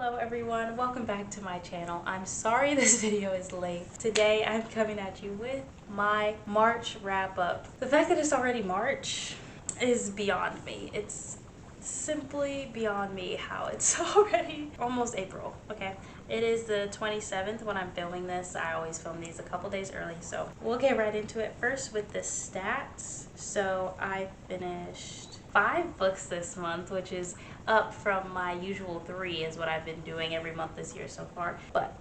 Hello everyone, welcome back to my channel. I'm sorry this video is late. Today I'm coming at you with my March wrap up. The fact that it's already March is beyond me. It's simply beyond me how it's already almost April, okay? It is the 27th when I'm filming this. I always film these a couple days early, so we'll get right into it. First with the stats. So I finished 5 books this month, which is up from my usual 3 is what I've been doing every month this year so far. But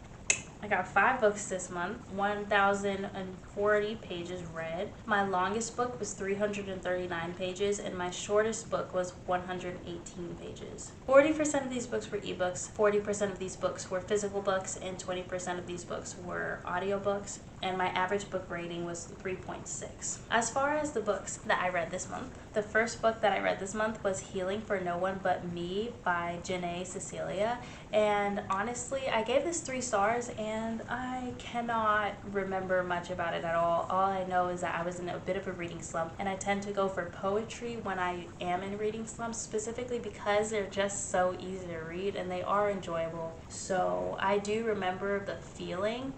I got 5 books this month, 1,040 pages read. My longest book was 339 pages and my shortest book was 118 pages. 40% of these books were ebooks, 40% of these books were physical books, and 20% of these books were audiobooks. And my average book rating was 3.6. As far as the books that I read this month, the first book that I read this month was Healing for No One But Me by Janae Cecilia. And honestly, I gave this 3 stars and I cannot remember much about it at all. All I know is that I was in a bit of a reading slump, and I tend to go for poetry when I am in reading slumps, specifically because they're just so easy to read and they are enjoyable. So I do remember the feeling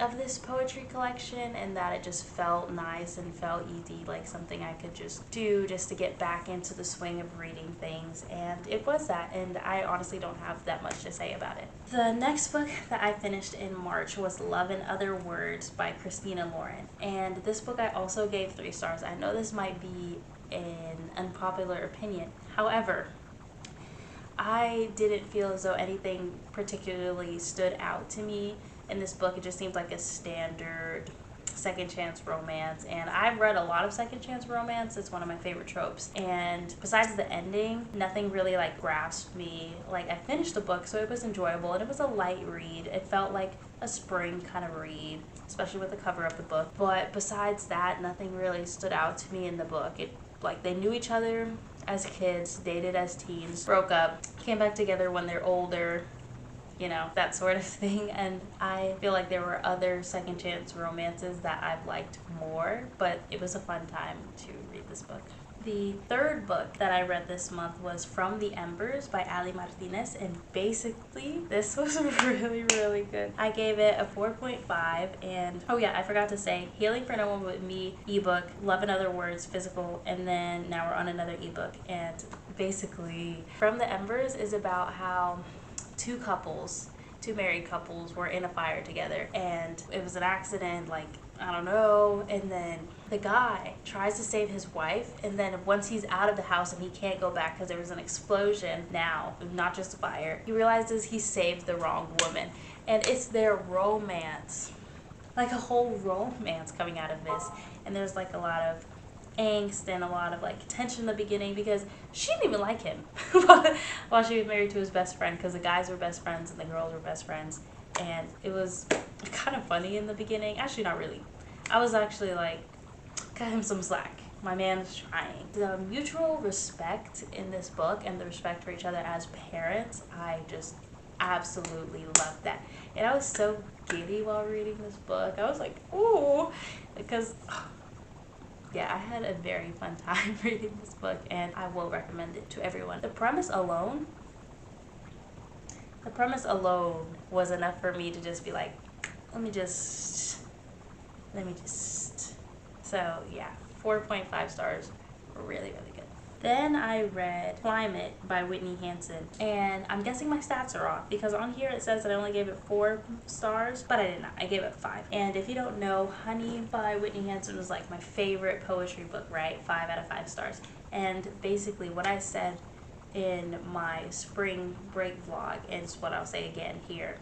of this poetry collection and that it just felt nice and felt easy, like something I could just do just to get back into the swing of reading things, and it was that, and I honestly don't have that much to say about it. The next book that I finished in March was Love in Other Words by Christina Lauren, and this book I also gave 3 stars. I know this might be an unpopular opinion, however, I didn't feel as though anything particularly stood out to me in this book. It just seemed like a standard second chance romance, and I've read a lot of second chance romance. It's one of my favorite tropes, and besides the ending, nothing really like grasped me. Like, I finished the book, so it was enjoyable and it was a light read. It felt like a spring kind of read, especially with the cover of the book, but besides that, nothing really stood out to me in the book. It, like, they knew each other as kids, dated as teens, broke up, came back together when they're older, you know, that sort of thing. And I feel like there were other second chance romances that I've liked more, but it was a fun time to read this book. The third book that I read this month was From the Embers by Ali Martinez, and basically this was really good. I gave it a 4.5, and oh yeah, I forgot to say, Healing for No One But Me ebook, Love in Other Words physical, and then now we're on another ebook. And basically From the Embers is about how two married couples were in a fire together, and it was an accident, like, I don't know, and then the guy tries to save his wife, and then once he's out of the house and he can't go back because there was an explosion now, not just a fire, he realizes he saved the wrong woman. And it's their romance, like a whole romance coming out of this, and there's like a lot of angst and a lot of like tension in the beginning because she didn't even like him while she was married to his best friend, because the guys were best friends and the girls were best friends, and it was kind of funny in the beginning. Actually, not really. I was actually like, cut him some slack. My man is trying. The mutual respect in this book and the respect for each other as parents, I just absolutely loved that. And I was so giddy while reading this book. I was like, ooh, because yeah, I had a very fun time reading this book, and I will recommend it to everyone. The premise alone was enough for me to just be like, let me just. So yeah, 4.5 stars, really good. Then I read Climate by Whitney Hansen, and I'm guessing my stats are off because on here it says that I only gave it 4 stars, but I did not. I gave it 5. And if you don't know, Honey by Whitney Hansen was like my favorite poetry book, right? 5 out of 5 stars. And basically what I said in my spring break vlog is what I'll say again here.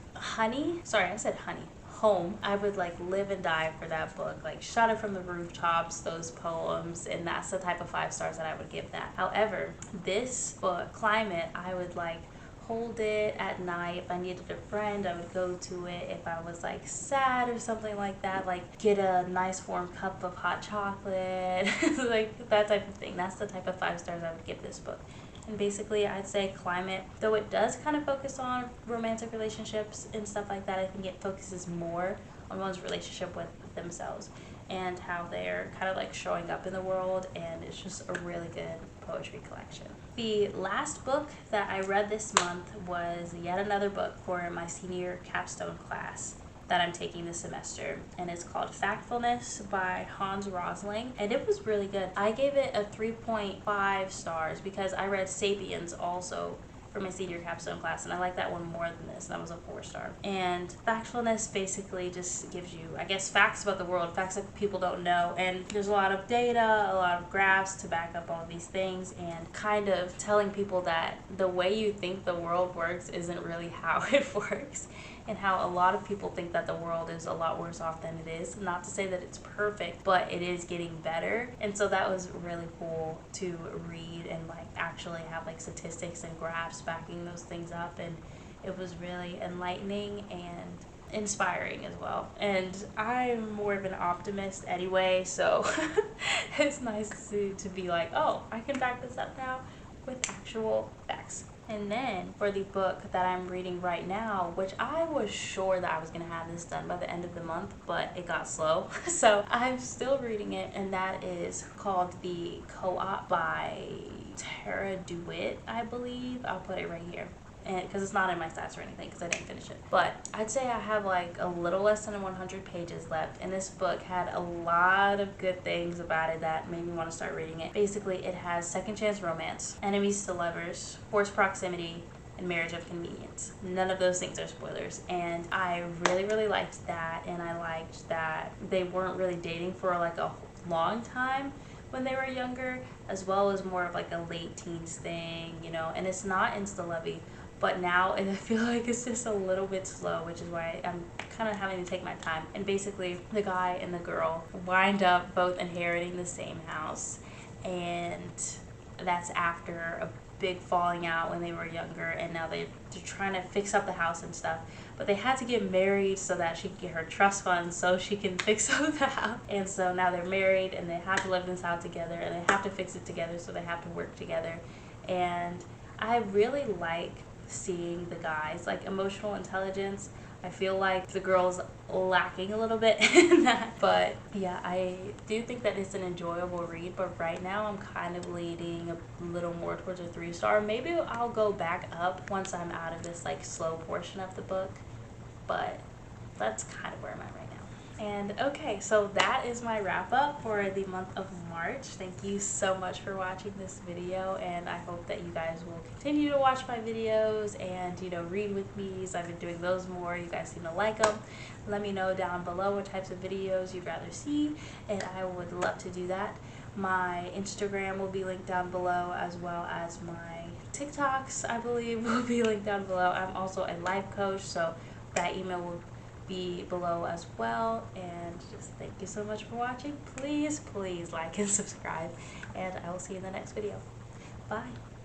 Home, I would like live and die for that book, like Shot It From the Rooftops, those poems, and that's the type of 5 stars that I would give that. However, this book, Climate, I would like hold it at night. If I needed a friend, I would go to it. If I was like sad or something like that, like get a nice warm cup of hot chocolate, like that type of thing. That's the type of 5 stars I would give this book. And basically, I'd say Climate, though it does kind of focus on romantic relationships and stuff like that, I think it focuses more on one's relationship with themselves and how they're kind of like showing up in the world, and it's just a really good poetry collection. The last book that I read this month was yet another book for my senior capstone class that I'm taking this semester, and it's called Factfulness by Hans Rosling, and it was really good. I gave it a 3.5 stars because I read Sapiens also for my senior capstone class, and I like that one more than this. That was a 4-star. And Factfulness basically just gives you, I guess, facts about the world, facts that people don't know, and there's a lot of data, a lot of graphs to back up all these things, and kind of telling people that the way you think the world works isn't really how it works, and how a lot of people think that the world is a lot worse off than it is. Not to say that it's perfect, but it is getting better. And so that was really cool to read and like actually have like statistics and graphs backing those things up, and it was really enlightening and inspiring as well. And I'm more of an optimist anyway, so it's nice to be like, oh, I can back this up now with actual facts. And then for the book that I'm reading right now, which I was sure that I was going to have this done by the end of the month, but it got slow. So I'm still reading it, and that is called The Co-op by Tara DeWitt, I believe. I'll put it right here. And because it's not in my stats or anything because I didn't finish it. But I'd say I have like a little less than 100 pages left, and this book had a lot of good things about it that made me want to start reading it. Basically, it has second chance romance, enemies to lovers, forced proximity, and marriage of convenience. None of those things are spoilers, and I really liked that, and I liked that they weren't really dating for like a long time when they were younger, as well as more of like a late teens thing, you know. And it's not insta-lovey, but now I feel like it's just a little bit slow, which is why I'm kind of having to take my time. And basically, the guy and the girl wind up both inheriting the same house, and that's after a big falling out when they were younger, and now they're trying to fix up the house and stuff. But they had to get married so that she can get her trust funds so she can fix up the house. And so now they're married, and they have to live in this house together, and they have to fix it together, so they have to work together. And I really like seeing the guys like emotional intelligence. I feel like the girl's lacking a little bit in that, but yeah, I do think that it's an enjoyable read. But right now I'm kind of leaning a little more towards a 3-star. Maybe I'll go back up once I'm out of this like slow portion of the book, but that's kind of where I'm at right now. And okay, so that is my wrap up for the month of March. Thank you so much for watching this video, and I hope that you guys will continue to watch my videos and, you know, read with me. So I've been doing those more. You guys seem to like them. Let me know down below what types of videos you'd rather see, and I would love to do that. My Instagram will be linked down below, as well as my TikToks, I believe, will be linked down below. I'm also a life coach, so that email will be below as well. And just thank you so much for watching. Please like and subscribe, and I will see you in the next video. Bye.